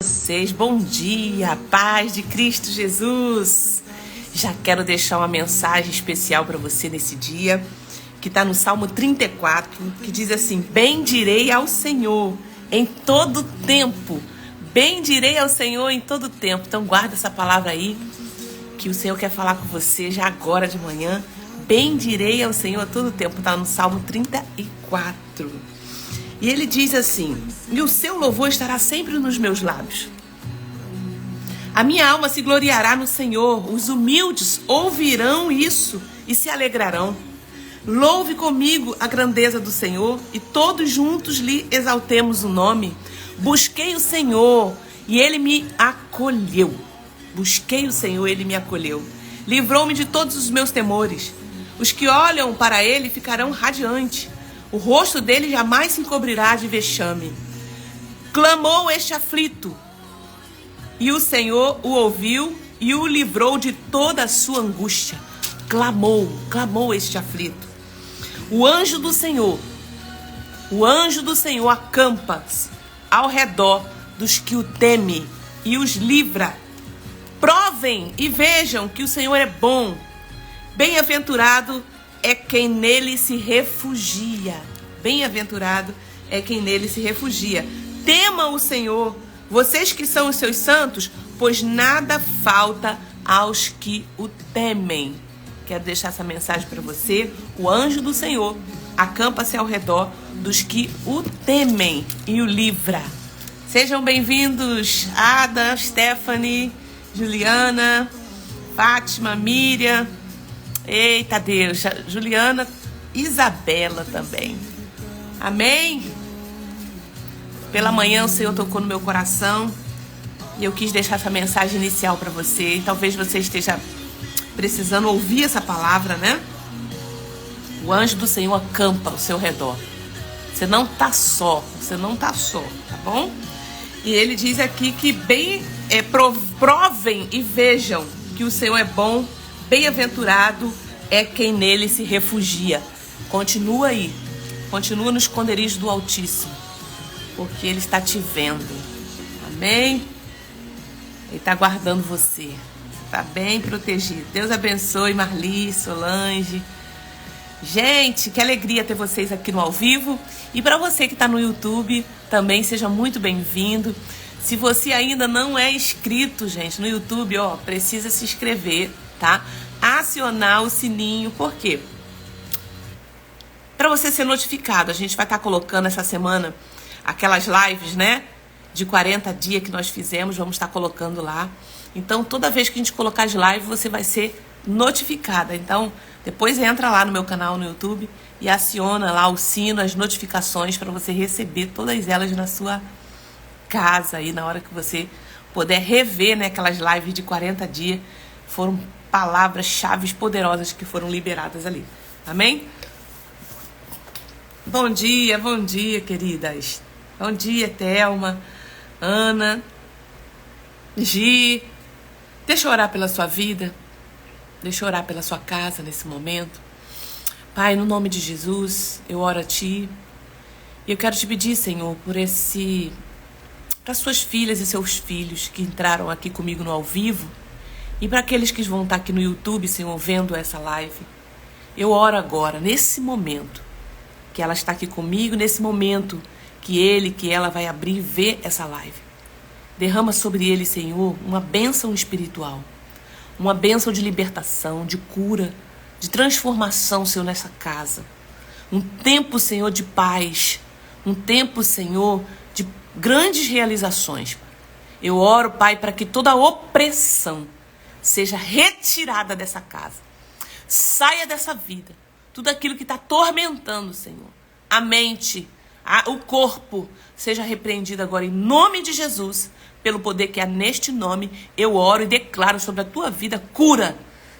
Vocês, bom dia, paz de Cristo Jesus. Já quero deixar uma mensagem especial para você nesse dia, que está no Salmo 34, que diz assim: bendirei ao Senhor em todo tempo. Bendirei ao Senhor em todo tempo. Então guarda essa palavra aí, que o Senhor quer falar com você já agora de manhã. Bendirei ao Senhor a todo tempo. Está no Salmo 34. E ele diz assim: e o seu louvor estará sempre nos meus lábios. A minha alma se gloriará no Senhor. Os humildes ouvirão isso e se alegrarão. Louve comigo a grandeza do Senhor e todos juntos lhe exaltemos o nome. Busquei o Senhor e ele me acolheu. Busquei o Senhor e ele me acolheu. Livrou-me de todos os meus temores. Os que olham para ele ficarão radiantes. O rosto dele jamais se encobrirá de vexame. Clamou este aflito, e o Senhor o ouviu e o livrou de toda a sua angústia. Clamou este aflito. O anjo do Senhor acampa-se ao redor dos que o temem e os livra. Provem e vejam que o Senhor é bom. Bem-aventurado é quem nele se refugia. Bem-aventurado é quem nele se refugia. Temam o Senhor, vocês que são os seus santos, pois nada falta aos que o temem. Quero deixar essa mensagem para você. O anjo do Senhor acampa-se ao redor dos que o temem e o livra. Sejam bem-vindos, Ada, Stephanie, Juliana, Fátima, Miriam. Eita Deus, Juliana, Isabela também. Amém? Pela manhã o Senhor tocou no meu coração e eu quis deixar essa mensagem inicial para você. E talvez você esteja precisando ouvir essa palavra, né? O anjo do Senhor acampa ao seu redor. Você não tá só, tá bom? E ele diz aqui que provem e vejam que o Senhor é bom. Bem-aventurado é quem nele se refugia. Continua aí. Continua no esconderijo do Altíssimo. Porque Ele está te vendo. Amém? Ele está guardando você. Está bem protegido. Deus abençoe Marli, Solange. Gente, que alegria ter vocês aqui no ao vivo. E para você que está no YouTube, também seja muito bem-vindo. Se você ainda não é inscrito, gente, no YouTube, precisa se inscrever, tá? Acionar o sininho, por quê? Para você ser notificado. A gente vai estar colocando essa semana aquelas lives, né? De 40 dias que nós fizemos, vamos estar colocando lá. Então, toda vez que a gente colocar as lives, você vai ser notificada. Então, depois entra lá no meu canal no YouTube e aciona lá o sino, as notificações, para você receber todas elas na sua casa aí, na hora que você puder rever, né, aquelas lives de 40 dias. Foram palavras-chave poderosas que foram liberadas ali. Amém? Bom dia, queridas. Bom dia, Thelma, Ana, Gi. Deixa eu orar pela sua vida. Deixa eu orar pela sua casa nesse momento. Pai, no nome de Jesus, eu oro a Ti. E eu quero te pedir, Senhor, para suas filhas e seus filhos que entraram aqui comigo no ao vivo. E para aqueles que vão estar aqui no YouTube, Senhor, vendo essa live. Eu oro agora, nesse momento, que ela está aqui comigo, nesse momento que ela vai abrir e ver essa live. Derrama sobre ele, Senhor, uma bênção espiritual. Uma bênção de libertação, de cura, de transformação, Senhor, nessa casa. Um tempo, Senhor, de paz. Um tempo, Senhor, de grandes realizações. Eu oro, Pai, para que toda opressão seja retirada dessa casa. Saia dessa vida. Tudo aquilo que está atormentando, Senhor. A mente, o corpo, seja repreendido agora em nome de Jesus. Pelo poder que há neste nome, eu oro e declaro sobre a tua vida cura.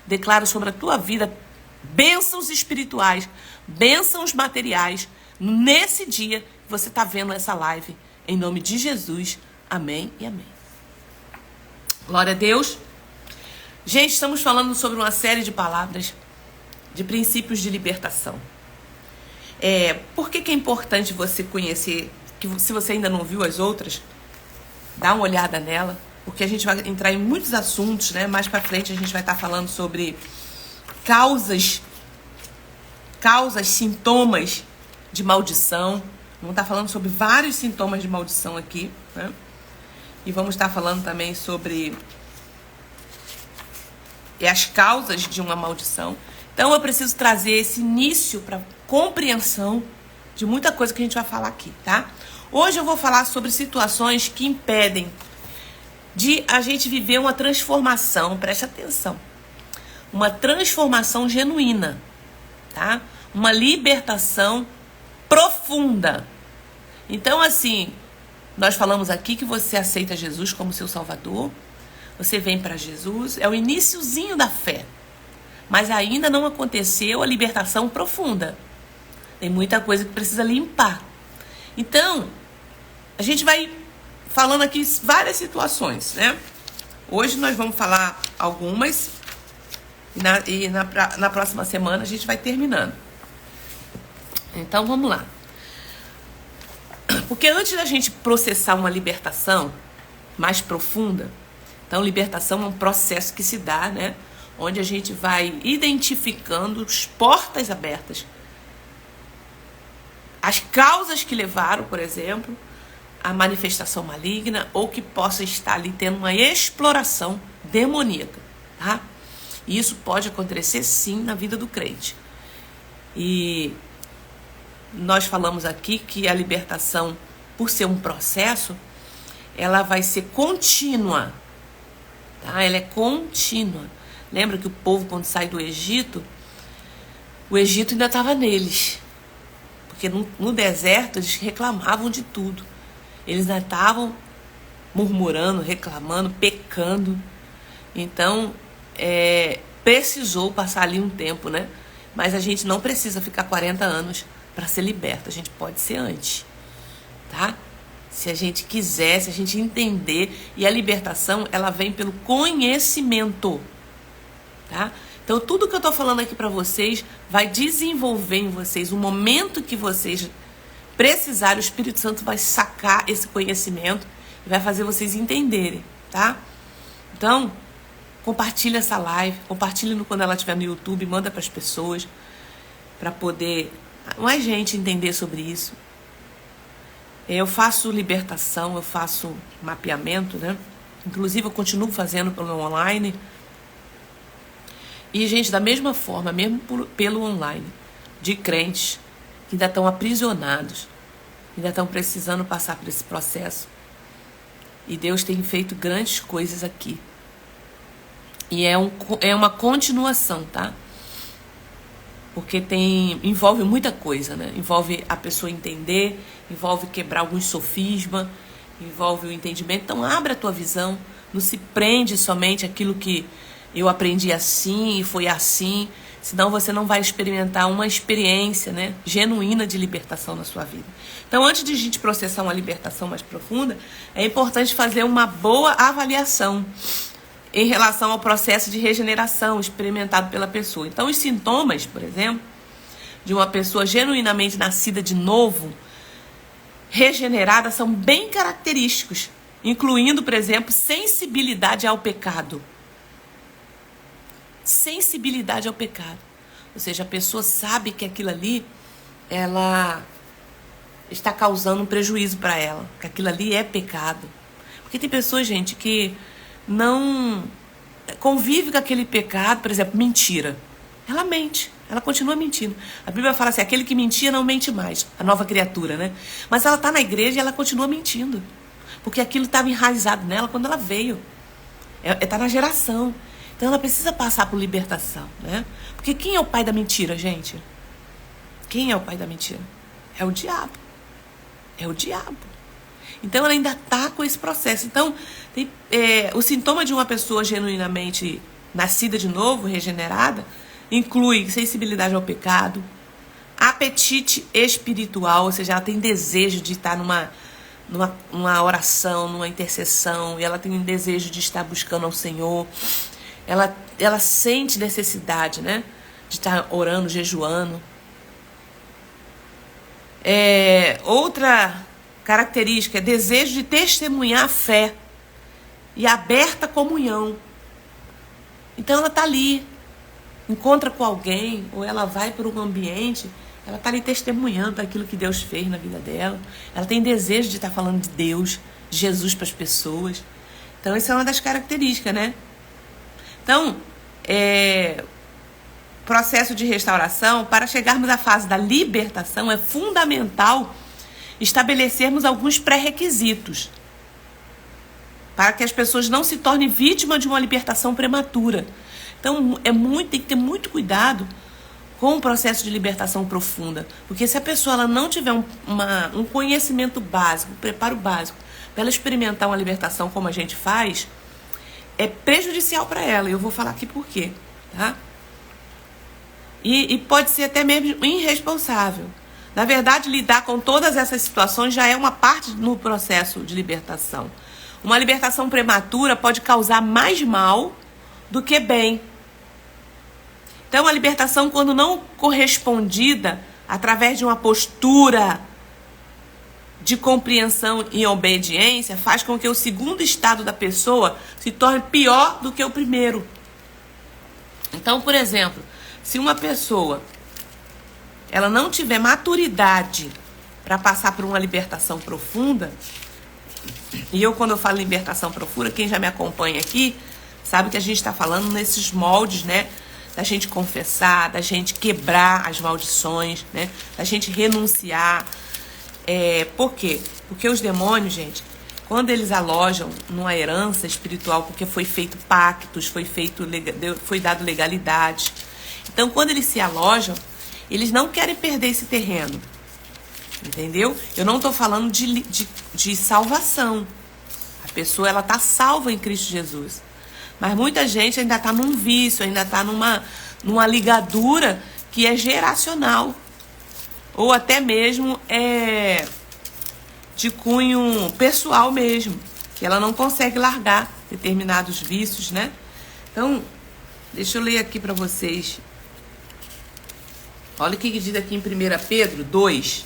Declaro sobre a tua vida bênçãos espirituais, bênçãos materiais. Nesse dia, você está vendo essa live. Em nome de Jesus. Amém e amém. Glória a Deus. Gente, estamos falando sobre uma série de palavras, de princípios de libertação. Por que é importante você conhecer, que se você ainda não viu as outras, Dá uma olhada nela, porque a gente vai entrar em muitos assuntos, né? Mais pra frente a gente vai estar falando sobre causas, sintomas de maldição. Vamos estar falando sobre vários sintomas de maldição aqui, né? E vamos estar falando também sobre as causas de uma maldição. Então eu preciso trazer esse início para compreensão de muita coisa que a gente vai falar aqui, tá? Hoje eu vou falar sobre situações que impedem de a gente viver uma transformação, preste atenção, uma transformação genuína, tá? Uma libertação profunda. Então, assim, nós falamos aqui que você aceita Jesus como seu Salvador, você vem para Jesus, é o iniciozinho da fé, mas ainda não aconteceu a libertação profunda. Tem muita coisa que precisa limpar. Então, a gente vai falando aqui várias situações, né? Hoje nós vamos falar algumas e na próxima semana a gente vai terminando. Então, vamos lá. Porque antes da gente processar uma libertação mais profunda, então libertação é um processo que se dá, né? Onde a gente vai identificando as portas abertas, as causas que levaram, por exemplo, à manifestação maligna, ou que possa estar ali tendo uma exploração demoníaca, tá? E isso pode acontecer sim na vida do crente. E nós falamos aqui que a libertação, por ser um processo, ela vai ser contínua, tá? Ela é contínua. Lembra que o povo, quando sai do Egito, o Egito ainda estava neles. Porque no deserto eles reclamavam de tudo. Eles ainda estavam murmurando, reclamando, pecando. Então, precisou passar ali um tempo, né? Mas a gente não precisa ficar 40 anos para ser liberto. A gente pode ser antes, tá? Se a gente quiser, se a gente entender. E a libertação, ela vem pelo conhecimento, tá? Então, tudo que eu tô falando aqui para vocês vai desenvolver em vocês o momento que vocês precisarem. O Espírito Santo vai sacar esse conhecimento e vai fazer vocês entenderem, tá? Então, compartilha essa live, compartilha quando ela estiver no YouTube, manda para as pessoas, para poder mais gente entender sobre isso. Eu faço libertação, eu faço mapeamento, né? Inclusive, eu continuo fazendo pelo online. E, gente, da mesma forma, mesmo pelo online, de crentes que ainda estão aprisionados, ainda estão precisando passar por esse processo. E Deus tem feito grandes coisas aqui. E é uma continuação, tá? Porque envolve muita coisa, né? Envolve a pessoa entender, envolve quebrar alguns sofismas, envolve o entendimento. Então, abre a tua visão, não se prende somente àquilo que eu aprendi assim e foi assim, senão você não vai experimentar uma experiência, né, genuína de libertação na sua vida. Então, antes de a gente processar uma libertação mais profunda, é importante fazer uma boa avaliação em relação ao processo de regeneração experimentado pela pessoa. Então, os sintomas, por exemplo, de uma pessoa genuinamente nascida de novo, regenerada, são bem característicos, incluindo, por exemplo, sensibilidade ao pecado. Sensibilidade ao pecado. Ou seja, a pessoa sabe que aquilo ali, ela está causando um prejuízo para ela, que aquilo ali é pecado. Porque tem pessoas, gente, que não convive com aquele pecado, por exemplo, mentira. Ela mente, ela continua mentindo. A Bíblia fala assim, aquele que mentia não mente mais, a nova criatura, né? Mas ela está na igreja e ela continua mentindo, porque aquilo estava enraizado nela quando ela veio. Está na geração. Então ela precisa passar por libertação, né? Porque quem é o pai da mentira, gente? Quem é o pai da mentira? É o diabo. É o diabo. Então ela ainda está com esse processo. Então, o sintoma de uma pessoa genuinamente nascida de novo, regenerada, inclui sensibilidade ao pecado, apetite espiritual, ou seja, ela tem desejo de estar numa oração, numa intercessão, e ela tem um desejo de estar buscando ao Senhor. Ela sente necessidade, né, de estar orando, jejuando. Outra característica é desejo de testemunhar a fé e aberta comunhão. Então ela está ali, encontra com alguém, ou ela vai para um ambiente, ela está ali testemunhando aquilo que Deus fez na vida dela. Ela tem desejo de estar falando de Deus, de Jesus para as pessoas. Então essa é uma das características, né? Então, processo de restauração, para chegarmos à fase da libertação, é fundamental estabelecermos alguns pré-requisitos para que as pessoas não se tornem vítimas de uma libertação prematura. Então, tem que ter muito cuidado com o processo de libertação profunda, porque se a pessoa ela não tiver um conhecimento básico, um preparo básico, para ela experimentar uma libertação como a gente faz, é prejudicial para ela. E eu vou falar aqui por quê, tá? E pode ser até mesmo irresponsável. Na verdade, lidar com todas essas situações já é uma parte no processo de libertação. Uma libertação prematura pode causar mais mal do que bem. Então, a libertação, quando não correspondida através de uma postura de compreensão e obediência, faz com que o segundo estado da pessoa se torne pior do que o primeiro. Então, por exemplo, se uma pessoa ela não tiver maturidade para passar por uma libertação profunda, e quando eu falo libertação profunda, quem já me acompanha aqui sabe que a gente está falando nesses moldes, né? Da gente confessar, da gente quebrar as maldições, né? Da gente renunciar. Por quê? Porque os demônios, gente, quando eles alojam numa herança espiritual, porque foi feito pactos, foi dado legalidade. Então, quando eles se alojam, eles não querem perder esse terreno. Entendeu? Eu não estou falando de salvação. A pessoa, ela está salva em Cristo Jesus. Mas muita gente ainda está num vício, ainda está numa ligadura que é geracional. Ou até mesmo de cunho pessoal mesmo. Que ela não consegue largar determinados vícios, né? Então, deixa eu ler aqui para vocês. Olha o que diz aqui em 1 Pedro 2.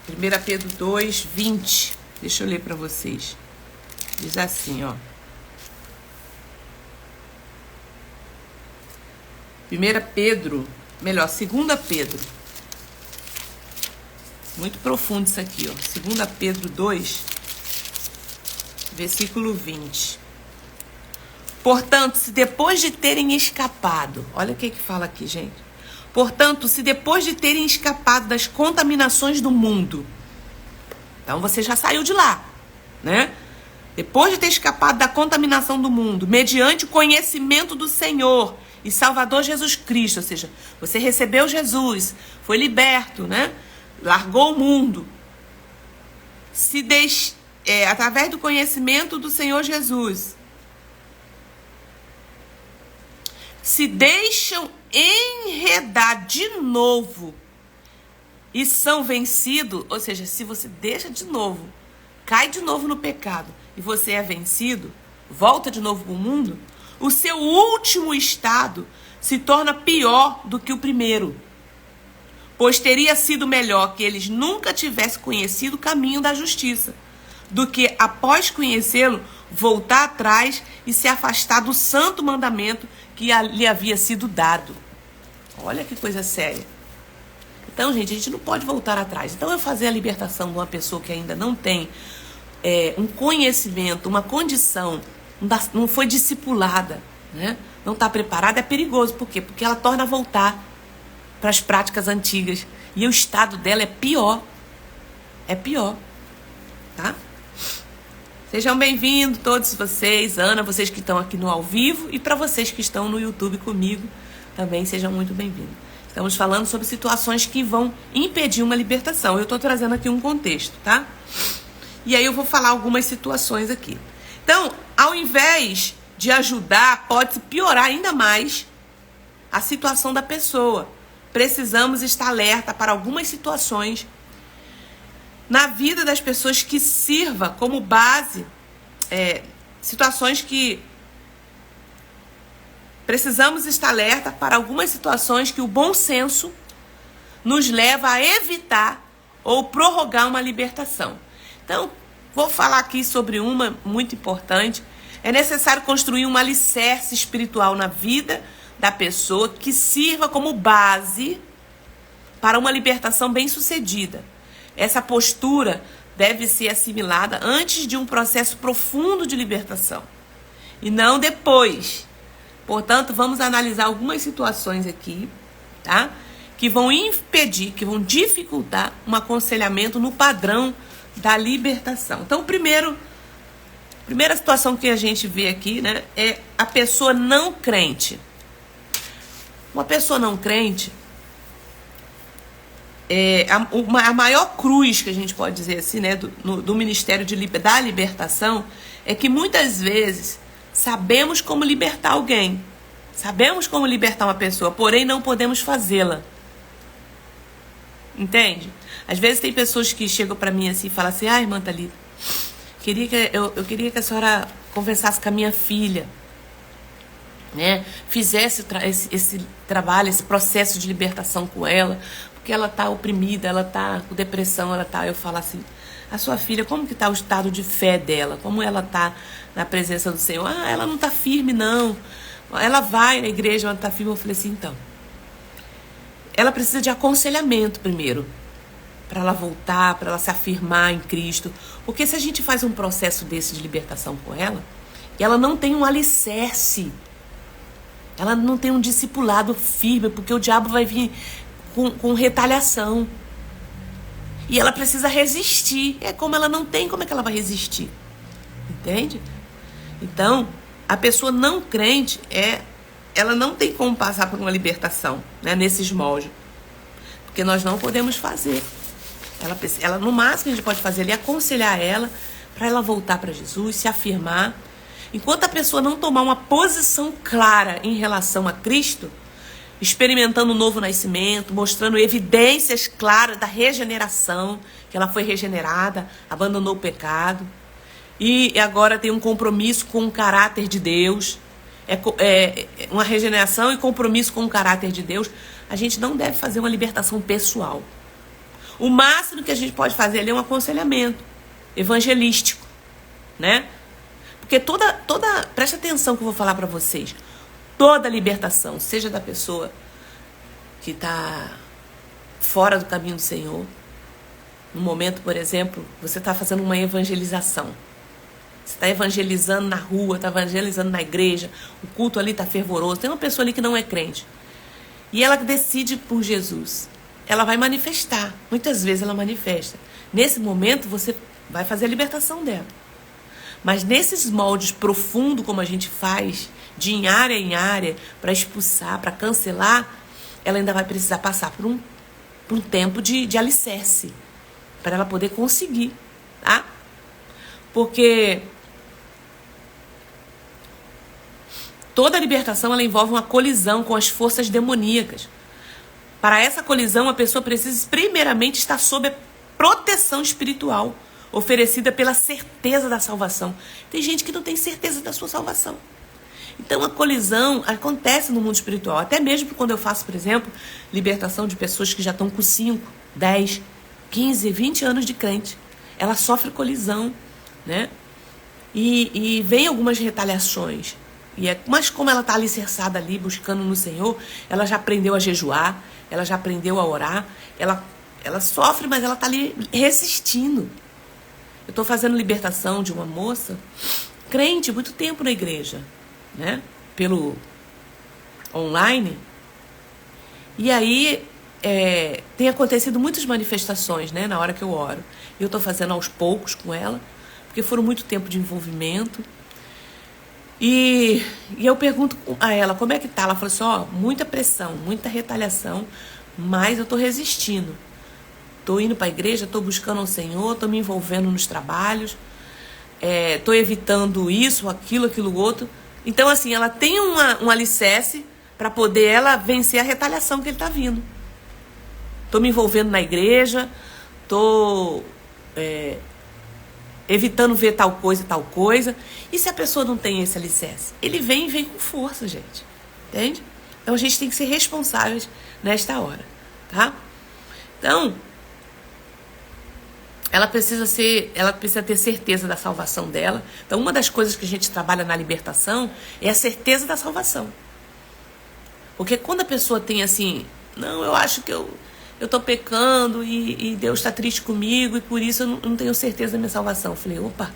1 Pedro 2, 20. Deixa eu ler para vocês. Diz assim, ó. 2 Pedro. Muito profundo isso aqui, ó. 2 Pedro 2, versículo 20. Portanto, se depois de terem escapado... Olha o que fala aqui, gente. Portanto, se depois de terem escapado das contaminações do mundo... Então, você já saiu de lá, né? Depois de ter escapado da contaminação do mundo, mediante o conhecimento do Senhor e Salvador Jesus Cristo, ou seja, você recebeu Jesus, foi liberto, né? Largou o mundo. Através do conhecimento do Senhor Jesus, se deixam enredar de novo e são vencidos, ou seja, se você deixa de novo, cai de novo no pecado e você é vencido, volta de novo para o mundo, o seu último estado se torna pior do que o primeiro. Pois teria sido melhor que eles nunca tivessem conhecido o caminho da justiça, do que, após conhecê-lo, voltar atrás e se afastar do santo mandamento que lhe havia sido dado. Olha que coisa séria. Então, gente, a gente não pode voltar atrás. Então, eu fazer a libertação de uma pessoa que ainda não tem um conhecimento, uma condição, não foi discipulada, né? Não está preparada, é perigoso. Por quê? Porque ela torna a voltar para as práticas antigas. E o estado dela é pior. É pior. Tá? Sejam bem-vindos todos vocês, Ana, vocês que estão aqui no ao vivo, e para vocês que estão no YouTube comigo, também sejam muito bem-vindos. Estamos falando sobre situações que vão impedir uma libertação. Eu estou trazendo aqui um contexto, tá? E aí eu vou falar algumas situações aqui. Então, ao invés de ajudar, pode piorar ainda mais a situação da pessoa. Precisamos estar alerta para algumas situações na vida das pessoas que sirva como base, situações que precisamos estar alerta para algumas situações que o bom senso nos leva a evitar ou prorrogar uma libertação. Então, vou falar aqui sobre uma muito importante. É necessário construir um alicerce espiritual na vida da pessoa que sirva como base para uma libertação bem-sucedida. Essa postura deve ser assimilada antes de um processo profundo de libertação e não depois. Portanto, vamos analisar algumas situações aqui, tá? Que vão impedir, que vão dificultar um aconselhamento no padrão da libertação. Então, primeira situação que a gente vê aqui, né, é a pessoa não crente. Uma pessoa não crente, a maior cruz que a gente pode dizer assim, né, do ministério da libertação, é que muitas vezes sabemos como libertar alguém, sabemos como libertar uma pessoa, porém não podemos fazê-la. Entende? Às vezes tem pessoas que chegam para mim assim e falam assim: ah, irmã Thalita, eu queria que a senhora conversasse com a minha filha, né? Fizesse esse trabalho, esse processo de libertação com ela, porque ela tá oprimida, ela tá com depressão, eu falo assim: a sua filha, como que tá o estado de fé dela? Como ela tá na presença do Senhor? Ah, ela não tá firme, não. Ela vai na igreja, ela tá firme. Eu falei assim: então, ela precisa de aconselhamento primeiro, para ela voltar, para ela se afirmar em Cristo. Porque se a gente faz um processo desse de libertação com ela, e ela não tem um alicerce, ela não tem um discipulado firme, porque o diabo vai vir com retaliação. E ela precisa resistir. É como ela não tem, como é que ela vai resistir? Entende? Então, a pessoa não crente, ela não tem como passar por uma libertação, né, nesses moldes. Porque nós não podemos fazer. Ela, no máximo que a gente pode fazer é aconselhar ela para ela voltar para Jesus, se afirmar. Enquanto a pessoa não tomar uma posição clara em relação a Cristo, experimentando um novo nascimento, mostrando evidências claras da regeneração, que ela foi regenerada, abandonou o pecado, e agora tem um compromisso com o caráter de Deus, uma regeneração e compromisso com o caráter de Deus, a gente não deve fazer uma libertação pessoal. O máximo que a gente pode fazer ali é um aconselhamento evangelístico, né? Porque preste atenção que eu vou falar para vocês. Toda libertação, seja da pessoa que está fora do caminho do Senhor, no momento, por exemplo, você está fazendo uma evangelização. Você está evangelizando na rua, está evangelizando na igreja, o culto ali está fervoroso. Tem uma pessoa ali que não é crente. E ela decide por Jesus. Ela vai manifestar. Muitas vezes ela manifesta. Nesse momento, você vai fazer a libertação dela. Mas nesses moldes profundos, como a gente faz, de em área, para expulsar, para cancelar, ela ainda vai precisar passar por um tempo de alicerce, para ela poder conseguir, tá? Porque toda libertação, ela envolve uma colisão com as forças demoníacas. Para essa colisão, a pessoa precisa primeiramente estar sob a proteção espiritual oferecida pela certeza da salvação. Tem gente que não tem certeza da sua salvação. Então a colisão acontece no mundo espiritual. Até mesmo quando eu faço, por exemplo, libertação de pessoas que já estão com 5, 10, 15, 20 anos de crente. Ela sofre colisão, né? E vem algumas retaliações. Mas como ela está alicerçada ali, buscando no Senhor, ela já aprendeu a jejuar, ela já aprendeu a orar, ela sofre, mas ela está ali resistindo. Eu estou fazendo libertação de uma moça, crente, muito tempo na igreja, né? Pelo online. E aí tem acontecido muitas manifestações, né? Na hora que eu oro. E eu estou fazendo aos poucos com ela, porque foram muito tempo de envolvimento. E eu pergunto a ela, como é que tá? Ela falou assim, muita pressão, muita retaliação, mas eu tô resistindo. Tô indo para a igreja, tô buscando ao Senhor, tô me envolvendo nos trabalhos, tô evitando isso, aquilo, outro. Então, assim, ela tem um alicerce para poder ela vencer a retaliação que ele tá vindo. Tô me envolvendo na igreja, tô evitando ver tal coisa. E se a pessoa não tem esse alicerce? Ele vem com força, gente. Entende? Então a gente tem que ser responsáveis nesta hora, tá? Então, ela precisa ter certeza da salvação dela. Então, uma das coisas que a gente trabalha na libertação é a certeza da salvação. Porque quando a pessoa tem assim, não, eu acho que eu tô pecando e Deus está triste comigo e por isso eu não tenho certeza da minha salvação. Eu falei, opa.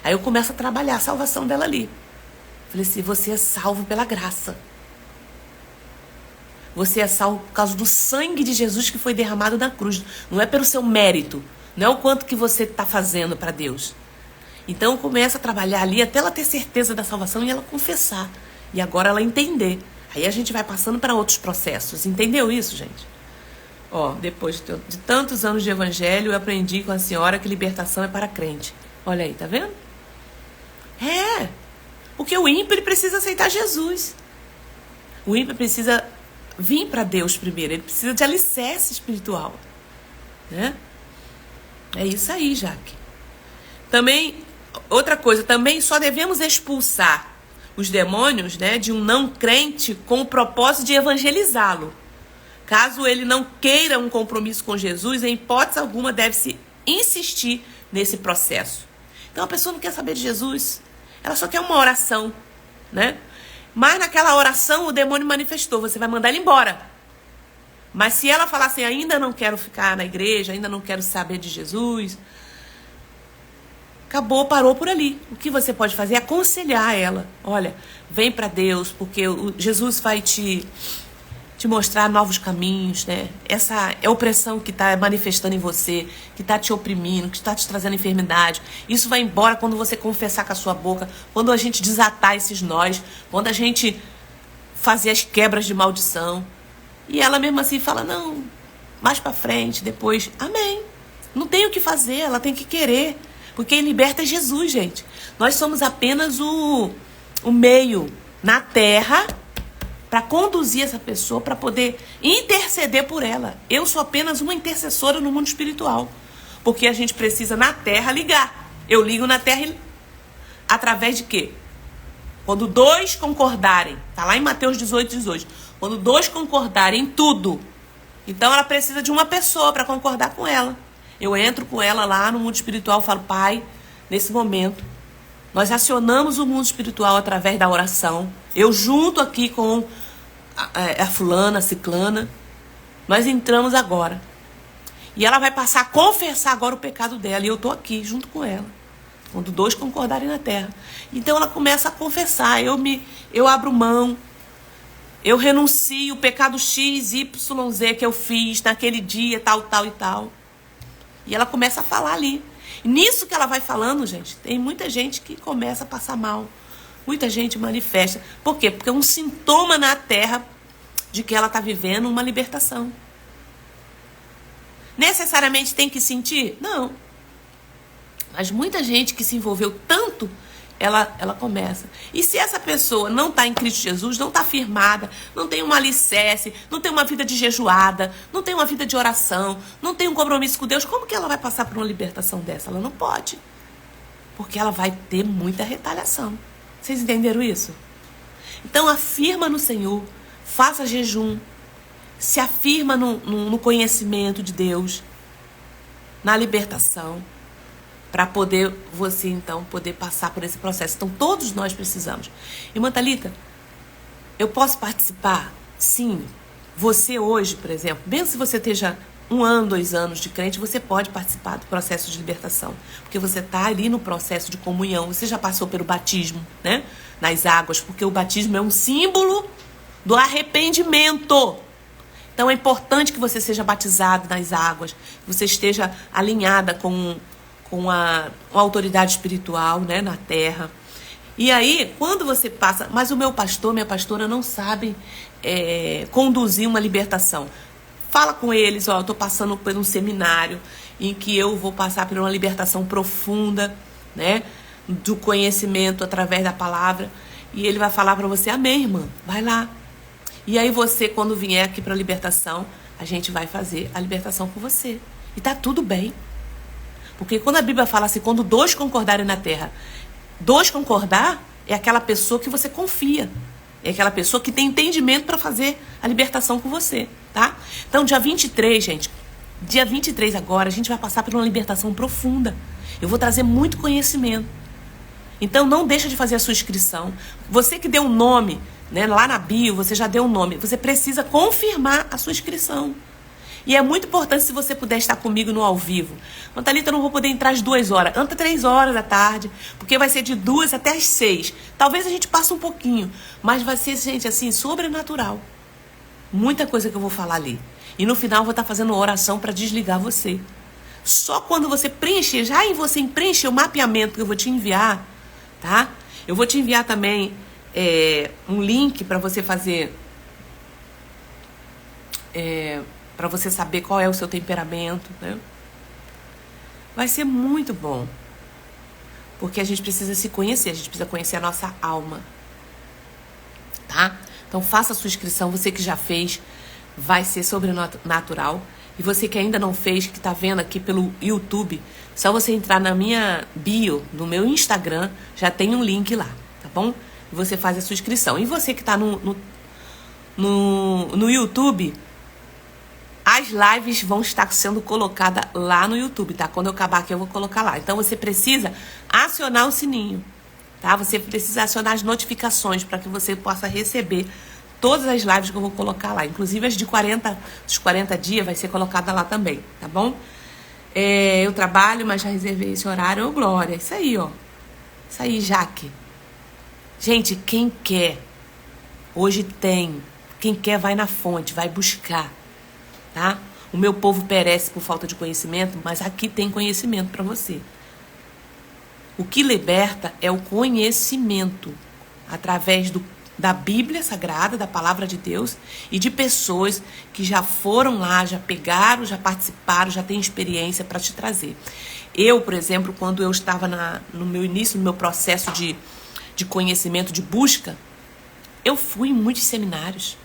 Aí eu começo a trabalhar a salvação dela ali. Eu falei assim, você é salvo pela graça. Você é salvo por causa do sangue de Jesus que foi derramado na cruz. Não é pelo seu mérito. Não é o quanto que você está fazendo para Deus. Então começa a trabalhar ali até ela ter certeza da salvação e ela confessar. E agora ela entender. Aí a gente vai passando para outros processos. Entendeu isso, gente? Ó, depois de tantos anos de evangelho, eu aprendi com a senhora que libertação é para crente. Olha aí, tá vendo? É. Porque o ímpio ele precisa aceitar Jesus. O ímpio precisa vir para Deus primeiro. Ele precisa de alicerce espiritual. Né? É isso aí, Jaque. Também, outra coisa, também só devemos expulsar os demônios, né, de um não crente com o propósito de evangelizá-lo. Caso ele não queira um compromisso com Jesus, em hipótese alguma deve-se insistir nesse processo. Então a pessoa não quer saber de Jesus, ela só quer uma oração, né? Mas naquela oração o demônio manifestou, você vai mandar ele embora. Mas se ela falar assim, ainda não quero ficar na igreja, ainda não quero saber de Jesus, acabou, parou por ali. O que você pode fazer é aconselhar ela. Olha, vem para Deus, porque Jesus vai te mostrar novos caminhos, né? Essa opressão que está manifestando em você, que está te oprimindo, que está te trazendo enfermidade, isso vai embora quando você confessar com a sua boca, quando a gente desatar esses nós, quando a gente fazer as quebras de maldição. E ela mesmo assim fala, não, mais para frente, depois, amém. Não tem o que fazer, ela tem que querer, porque quem liberta é Jesus, gente. Nós somos apenas o meio na terra para conduzir essa pessoa, para poder interceder por ela. Eu sou apenas uma intercessora no mundo espiritual. Porque a gente precisa na terra ligar. Eu ligo na terra através de quê? Quando dois concordarem. Tá lá em Mateus 18. Quando dois concordarem em tudo. Então ela precisa de uma pessoa para concordar com ela. Eu entro com ela lá no mundo espiritual e falo, Pai, nesse momento, nós acionamos o mundo espiritual através da oração. Eu junto aqui com a fulana, a ciclana. Nós entramos agora. E ela vai passar a confessar agora o pecado dela. E eu estou aqui junto com ela. Quando dois concordarem na terra. Então ela começa a confessar. Eu abro mão. Eu renuncio o pecado X, Y, Z que eu fiz naquele dia, tal, tal e tal. E ela começa a falar ali. Nisso que ela vai falando, gente, tem muita gente que começa a passar mal. Muita gente manifesta. Por quê? Porque é um sintoma na terra de que ela está vivendo uma libertação. Necessariamente tem que sentir? Não. Mas muita gente que se envolveu tanto, ela começa. E se essa pessoa não está em Cristo Jesus, não está firmada, não tem um alicerce, não tem uma vida de jejuada, não tem uma vida de oração, não tem um compromisso com Deus, como que ela vai passar por uma libertação dessa? Ela não pode. Porque ela vai ter muita retaliação. Vocês entenderam isso? Então afirma no Senhor, faça jejum, se afirma no conhecimento de Deus, na libertação, para poder você então poder passar por esse processo. Então todos nós precisamos. Irmã Thalita, eu posso participar? Sim. Você hoje, por exemplo, mesmo se você esteja 1 ano, 2 anos de crente, você pode participar do processo de libertação. Porque você está ali no processo de comunhão. Você já passou pelo batismo, né? Nas águas. Porque o batismo é um símbolo do arrependimento. Então é importante que você seja batizado nas águas. Que você esteja alinhada com a autoridade espiritual, né? Na terra. E aí, quando você passa... Mas o meu pastor, minha pastora não sabem conduzir uma libertação. Fala com eles, ó, eu estou passando por um seminário em que eu vou passar por uma libertação profunda, né, do conhecimento através da palavra. E ele vai falar para você, amém, irmã, vai lá. E aí você, quando vier aqui para a libertação, a gente vai fazer a libertação com você. E tá tudo bem. Porque quando a Bíblia fala assim, quando 2 concordarem na terra, 2 concordar é aquela pessoa que você confia. É aquela pessoa que tem entendimento para fazer a libertação com você, tá? Então, dia 23, gente, Dia 23 agora, a gente vai passar por uma libertação profunda. Eu vou trazer muito conhecimento. Então não deixa de fazer a sua inscrição. Você que deu um nome, né, lá na bio, você já deu um nome. Você precisa confirmar a sua inscrição. E é muito importante se você puder estar comigo no ao vivo. Thalita, eu não vou poder entrar às 2 horas. Entra 3 horas da tarde, porque vai ser de 2 até às 6. Talvez a gente passe um pouquinho, mas vai ser, gente, assim, sobrenatural. Muita coisa que eu vou falar ali. E no final eu vou estar fazendo uma oração para desligar você. Só quando você preencher, já em você preencher o mapeamento que eu vou te enviar, tá? Eu vou te enviar também um link para você fazer... para você saber qual é o seu temperamento, né? Vai ser muito bom. Porque a gente precisa se conhecer, a gente precisa conhecer a nossa alma. Tá? Então faça a sua inscrição, você que já fez, vai ser sobrenatural. E você que ainda não fez, que tá vendo aqui pelo YouTube, só você entrar na minha bio, no meu Instagram, já tem um link lá, tá bom? E você faz a sua inscrição. E você que tá no YouTube... As lives vão estar sendo colocadas lá no YouTube, tá? Quando eu acabar aqui, eu vou colocar lá. Então, você precisa acionar o sininho, tá? Você precisa acionar as notificações para que você possa receber todas as lives que eu vou colocar lá. Inclusive, as de 40 dias vai ser colocada lá também, tá bom? Eu trabalho, mas já reservei esse horário. Ô, Glória, isso aí, ó. Isso aí, Jaque. Gente, quem quer, hoje tem. Quem quer, vai na fonte, vai buscar. Tá? O meu povo perece por falta de conhecimento, mas aqui tem conhecimento para você. O que liberta é o conhecimento através da Bíblia Sagrada, da Palavra de Deus e de pessoas que já foram lá, já pegaram, já participaram, já têm experiência para te trazer. Eu, por exemplo, quando eu estava no meu início, no meu processo de conhecimento, de busca, eu fui em muitos seminários.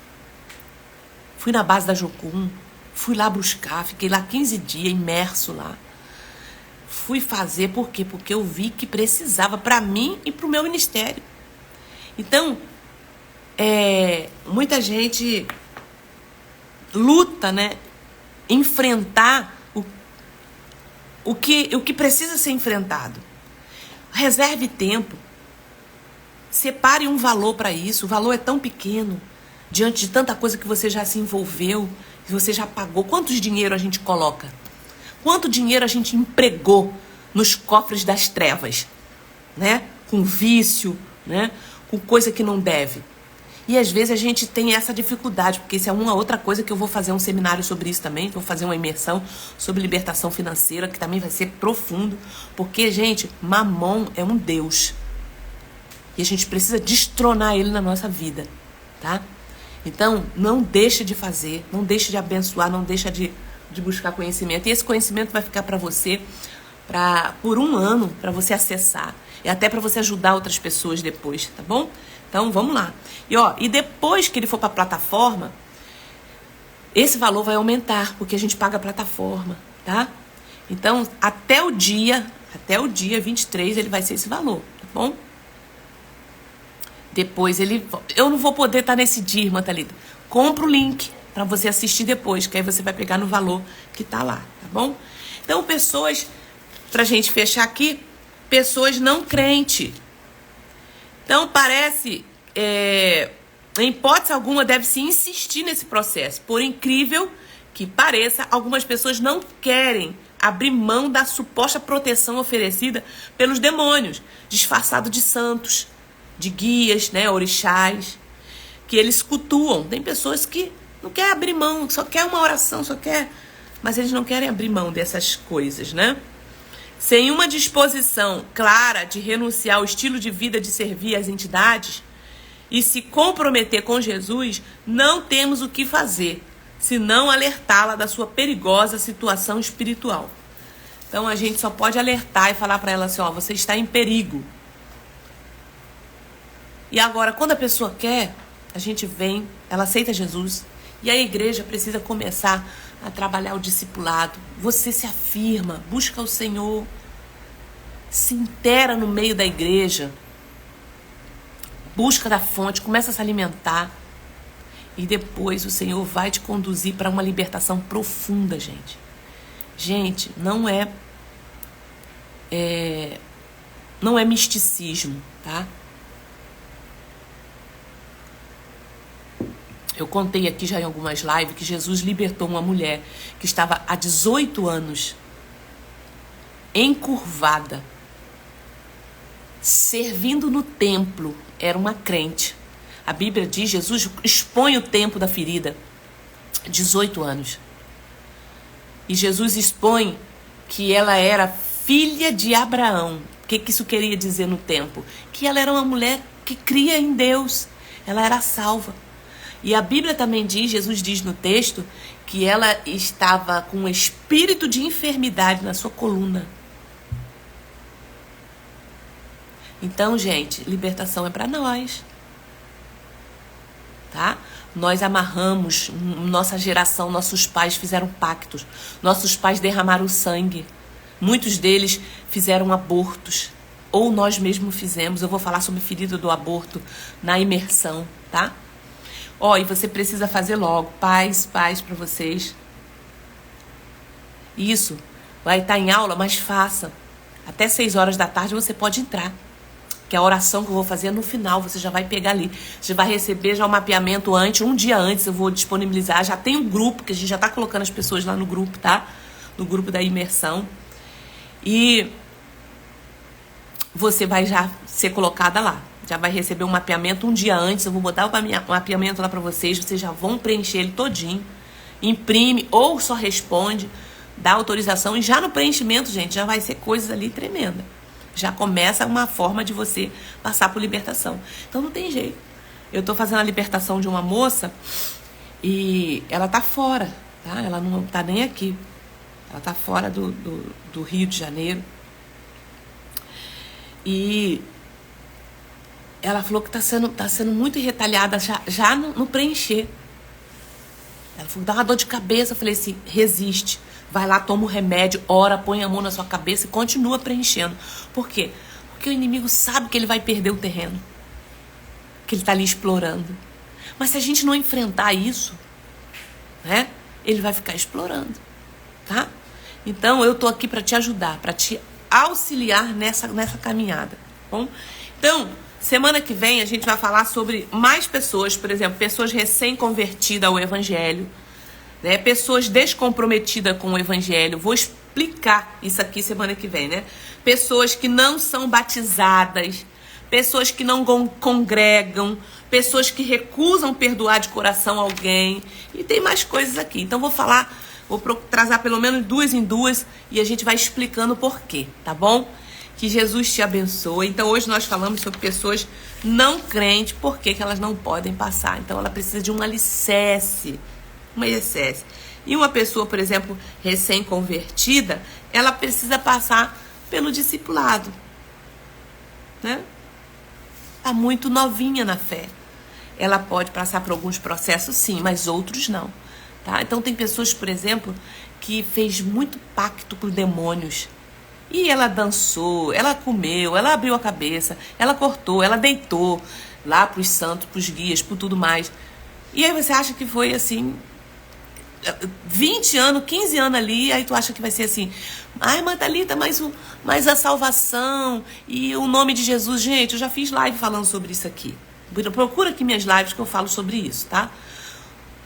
Fui na base da Jocum. Fui lá buscar, fiquei lá 15 dias, imerso lá. Fui fazer, por quê? Porque eu vi que precisava para mim e para o meu ministério. Então, muita gente luta, né? Enfrentar o que precisa ser enfrentado. Reserve tempo. Separe um valor para isso. O valor é tão pequeno, diante de tanta coisa que você já se envolveu, que você já pagou. Quantos dinheiro a gente coloca? Quanto dinheiro a gente empregou nos cofres das trevas? Né? Com vício, né? Com coisa que não deve. E às vezes a gente tem essa dificuldade, porque isso é uma outra coisa que eu vou fazer um seminário sobre isso também, vou fazer uma imersão sobre libertação financeira, que também vai ser profundo, porque, gente, Mamon é um Deus. E a gente precisa destronar ele na nossa vida, tá? Então, não deixa de fazer, não deixa de abençoar, não deixa de buscar conhecimento. E esse conhecimento vai ficar para você por 1 ano, para você acessar. E até para você ajudar outras pessoas depois, tá bom? Então, vamos lá. E depois que ele for para a plataforma, esse valor vai aumentar, porque a gente paga a plataforma, tá? Então, até o dia 23, ele vai ser esse valor, tá bom? Depois eu não vou poder estar nesse dia, irmã Thalita. Compra o link para você assistir depois, que aí você vai pegar no valor que tá lá, tá bom? Então, pessoas, pra gente fechar aqui, pessoas não crentes. Então, parece, em hipótese alguma, deve-se insistir nesse processo. Por incrível que pareça, algumas pessoas não querem abrir mão da suposta proteção oferecida pelos demônios, disfarçado de santos, de guias, né, orixás, que eles cultuam. Tem pessoas que não querem abrir mão, só quer uma oração, mas eles não querem abrir mão dessas coisas, né? Sem uma disposição clara de renunciar ao estilo de vida de servir às entidades e se comprometer com Jesus, não temos o que fazer, senão alertá-la da sua perigosa situação espiritual. Então a gente só pode alertar e falar para ela assim, você está em perigo. E agora, quando a pessoa quer, a gente vem, ela aceita Jesus. E a igreja precisa começar a trabalhar o discipulado. Você se afirma, busca o Senhor, se inteira no meio da igreja, busca da fonte, começa a se alimentar. E depois o Senhor vai te conduzir para uma libertação profunda, gente. Gente, não é misticismo, tá? Eu contei aqui já em algumas lives que Jesus libertou uma mulher que estava há 18 anos encurvada, servindo no templo, era uma crente. A Bíblia diz, Jesus expõe o tempo da ferida, 18 anos. E Jesus expõe que ela era filha de Abraão. O que isso queria dizer no tempo? Que ela era uma mulher que cria em Deus, ela era salva. E a Bíblia também diz, Jesus diz no texto, que ela estava com um espírito de enfermidade na sua coluna. Então, gente, libertação é para nós, tá? Nós amarramos, nossa geração, nossos pais fizeram pactos, nossos pais derramaram sangue, muitos deles fizeram abortos, ou nós mesmos fizemos. Eu vou falar sobre ferida do aborto na imersão, tá? E você precisa fazer logo, paz para vocês. Isso, vai estar em aula, mas faça. Até 6 horas da tarde você pode entrar. Que a oração que eu vou fazer é no final, você já vai pegar ali. Você vai receber já o mapeamento antes, um dia antes eu vou disponibilizar. Já tem um grupo, que a gente já está colocando as pessoas lá no grupo, tá? No grupo da imersão. E você vai já ser colocada lá. Já vai receber um mapeamento um dia antes. Eu vou botar o mapeamento lá para vocês. Vocês já vão preencher ele todinho. Imprime ou só responde. Dá autorização. E já no preenchimento, gente, já vai ser coisas ali tremenda. Já começa uma forma de você passar por libertação. Então não tem jeito. Eu tô fazendo a libertação de uma moça e ela tá fora, tá? Ela não tá nem aqui. Ela tá fora do Rio de Janeiro. E ela falou que tá sendo muito retalhada já no preencher. Ela falou, dá uma dor de cabeça. Eu falei assim, resiste. Vai lá, toma o remédio, ora, põe a mão na sua cabeça e continua preenchendo. Por quê? Porque o inimigo sabe que ele vai perder o terreno. Que ele está ali explorando. Mas se a gente não enfrentar isso, né? Ele vai ficar explorando, tá? Então, eu tô aqui para te ajudar, para te auxiliar nessa caminhada, tá bom? Então, semana que vem a gente vai falar sobre mais pessoas, por exemplo, pessoas recém-convertidas ao Evangelho, né? Pessoas descomprometidas com o Evangelho. Vou explicar isso aqui semana que vem, né? Pessoas que não são batizadas, pessoas que não congregam, pessoas que recusam perdoar de coração alguém. E tem mais coisas aqui. Então vou trazer pelo menos 2 em 2 e a gente vai explicando o porquê, tá bom? Que Jesus te abençoe. Então hoje nós falamos sobre pessoas não crentes, por que elas não podem passar. Então ela precisa de um alicerce. E uma pessoa, por exemplo, recém-convertida, ela precisa passar pelo discipulado, né? Tá muito novinha na fé. Ela pode passar por alguns processos, sim, mas outros não, tá? Então tem pessoas, por exemplo, que fez muito pacto com demônios. E ela dançou, ela comeu, ela abriu a cabeça, ela cortou, ela deitou lá pros santos, pros guias, por tudo mais. E aí você acha que foi assim 20 anos, 15 anos ali, aí tu acha que vai ser assim, ai, Madalita, mas a salvação e o nome de Jesus. Gente, eu já fiz live falando sobre isso aqui. Procura aqui minhas lives que eu falo sobre isso, tá?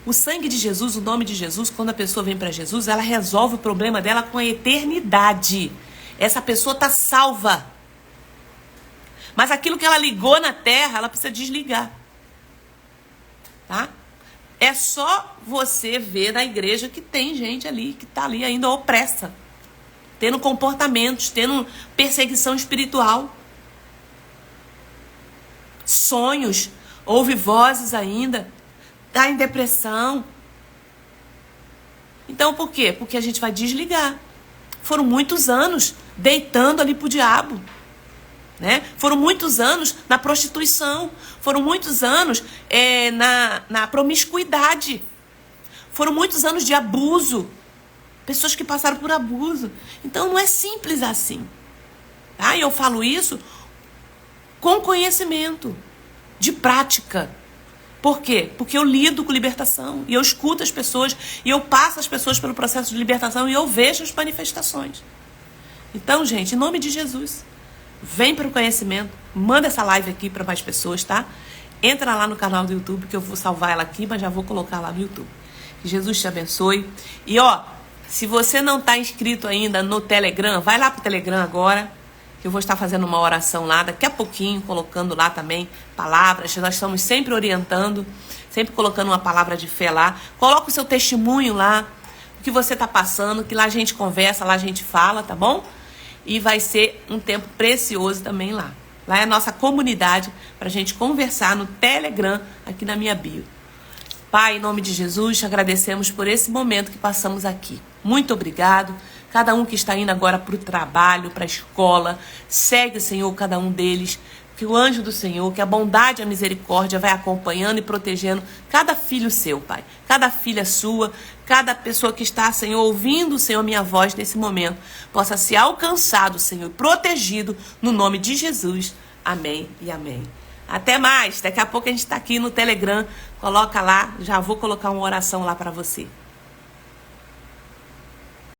O sangue de Jesus, o nome de Jesus, quando a pessoa vem para Jesus, ela resolve o problema dela com a eternidade. Essa pessoa tá salva. Mas aquilo que ela ligou na terra, ela precisa desligar. Tá? É só você ver na igreja que tem gente ali, que tá ali ainda opressa. Tendo comportamentos, tendo perseguição espiritual. Sonhos, ouve vozes ainda, tá em depressão. Então por quê? Porque a gente vai desligar. Foram muitos anos deitando ali pro diabo, né? Foram muitos anos na prostituição, foram muitos anos na promiscuidade, foram muitos anos de abuso, pessoas que passaram por abuso. Então não é simples assim, tá? E eu falo isso com conhecimento, de prática, Por quê? Porque eu lido com libertação, e eu escuto as pessoas, e eu passo as pessoas pelo processo de libertação, e eu vejo as manifestações. Então, gente, em nome de Jesus, vem para o conhecimento, manda essa live aqui para mais pessoas, tá? Entra lá no canal do YouTube, que eu vou salvar ela aqui, mas já vou colocar lá no YouTube. Que Jesus te abençoe. E ó, se você não está inscrito ainda no Telegram, vai lá pro Telegram agora, que eu vou estar fazendo uma oração lá, daqui a pouquinho, colocando lá também palavras. Nós estamos sempre orientando, sempre colocando uma palavra de fé lá. Coloca o seu testemunho lá, o que você está passando, que lá a gente conversa, lá a gente fala, tá bom? E vai ser um tempo precioso também lá. Lá é a nossa comunidade para a gente conversar no Telegram, aqui na minha bio. Pai, em nome de Jesus, te agradecemos por esse momento que passamos aqui. Muito obrigado. Cada um que está indo agora para o trabalho, para a escola, segue, Senhor, cada um deles. Que o anjo do Senhor, que a bondade e a misericórdia vai acompanhando e protegendo cada filho seu, Pai. Cada filha sua, cada pessoa que está, Senhor, ouvindo, Senhor, minha voz nesse momento, possa ser alcançado, Senhor, protegido no nome de Jesus. Amém e amém. Até mais. Daqui a pouco a gente está aqui no Telegram. Coloca lá, já vou colocar uma oração lá para você.